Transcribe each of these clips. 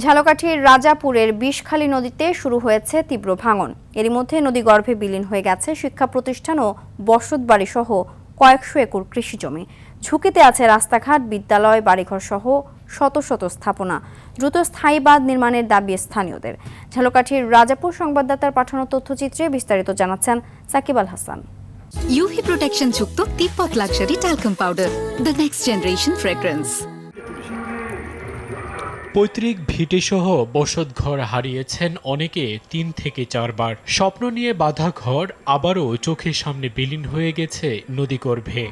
ঝালকাঠির রাজাপুরের বিষখালী নদীতে শুরু হয়েছে তীব্র ভাঙন। এরই মধ্যে নদীগর্ভে বিলীন হয়ে গেছে শিক্ষা প্রতিষ্ঠান ও বসতবাড়ি সহ কয়েকশো একর কৃষিজমি। ঝুঁকিতে আছে রাস্তাঘাট, বিদ্যালয়, বাড়িঘর সহ শত শত স্থাপনা। দ্রুত স্থায়ী বাঁধ নির্মাণের দাবি স্থানীয়দের। ঝালকাঠির রাজাপুর সংবাদদাতার পাঠানো তথ্যচিত্রে বিস্তারিত জানাচ্ছেন সাকিব আল হাসান। UV protection যুক্ত Tibet luxury talcum powder, the next generation fragrance। পৈতৃক ভিটেসহ বসতঘর হারিয়েছেন অনেকে ৩ থেকে ৪ বার। স্বপ্ন নিয়ে বাঁধা ঘর আবারও চোখের সামনে বিলীন হয়ে গেছে নদীগর্ভে।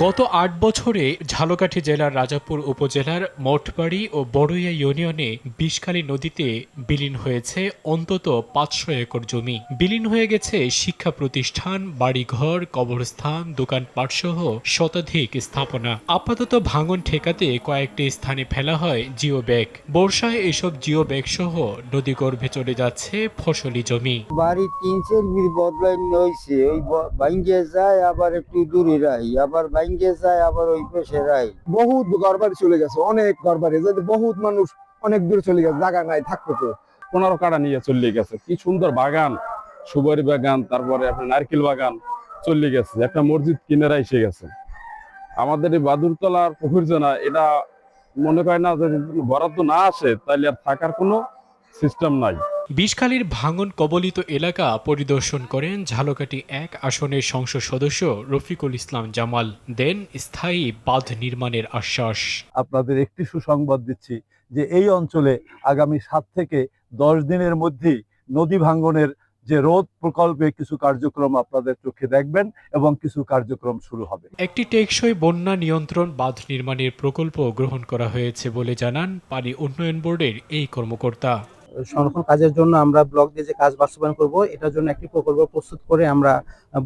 গত ৮ বছরে ঝালকাঠি জেলার রাজাপুর উপজেলার মঠবাড়ি ও বড়ইয়া ইউনিয়নে বিষখালী নদীতে বিলীন হয়েছে অন্তত ৫০০ একর জমি। বিলীন হয়ে গেছে শিক্ষা প্রতিষ্ঠান, বাড়িঘর, কবরস্থান, দোকানপাট সহ শতাধিক স্থাপনা। আপাতত ভাঙন ঠেকাতে কয়েকটি স্থানে ফেলা হয় জিও ব্যাগ। বর্ষায় এসব জিও ব্যাগ সহ নদীগর্ভে চলে যাচ্ছে ফসলি জমি। বাড়ি ৩-৪ মিনিট বদলাই হয়েছে, ওই ভাঙ্গে যায় আবার একটু দূরে রাই, আবার ভাঙ্গে যায় আবার ওই পেশে রাই। বহুত ঘরবাড়ি চলে গেছে, অনেক ঘরবাড়ি, বহুত মানুষ অনেক দূরে চলে গেছে, জায়গা নাই থাকতো তো। 15 কাঠা নিয়ে চলে গেছে। কি সুন্দর বাগান, সুপারি বাগান, তারপরে আপনার নারকেল বাগান চলে গেছে। একটা মসজিদ কিনারা এসে গেছে। আমাদের এই বাদুরতলার পুকুরজনা, এটা মনে করে না যদি বরাদ্দ না আসে তাহলে আর থাকার কোনো সিস্টেম নাই। বিষখালীর ভাঙন কবলিত এলাকা পরিদর্শন করেন ঝালকাঠি ১ আসনের সংসদ সদস্য রফিকুল ইসলাম জামাল। দেন স্থায়ী বাঁধ নির্মাণের আশ্বাস। আপনাদের একটি সুসংবাদ দিচ্ছি যে এই অঞ্চলে আগামী ৭ থেকে ১০ দিনের মধ্যেই নদী ভাঙ্গনের যে রোধ প্রকল্পে কিছু কার্যক্রম আপনাদের চোখে দেখবেন এবং কিছু কার্যক্রম শুরু হবে। একটি টেকসই বন্যা নিয়ন্ত্রণ বাঁধ নির্মাণের প্রকল্প গ্রহণ করা হয়েছে বলে জানান পানি উন্নয়ন বোর্ডের এই কর্মকর্তা। সংরক্ষণ কাজের জন্য আমরা ব্লক দিয়ে যে কাজ বাস্তবায়ন করব, এটার জন্য একটি প্রকল্প প্রস্তুত করে আমরা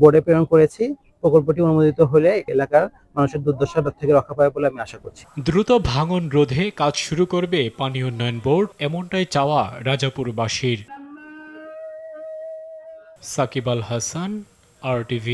বোর্ডে প্রেরণ করেছি। প্রকল্পটি অনুমোদিত হলে এলাকার মানুষের দুর্দশা থেকে রক্ষা পাবে বলে আমি আশা করছি। দ্রুত ভাঙন রোধে কাজ শুরু করবে পানি উন্নয়ন বোর্ড, এমনটাই চাওয়া রাজাপুরবাসীর। সাকিব আল হাসান, RTV।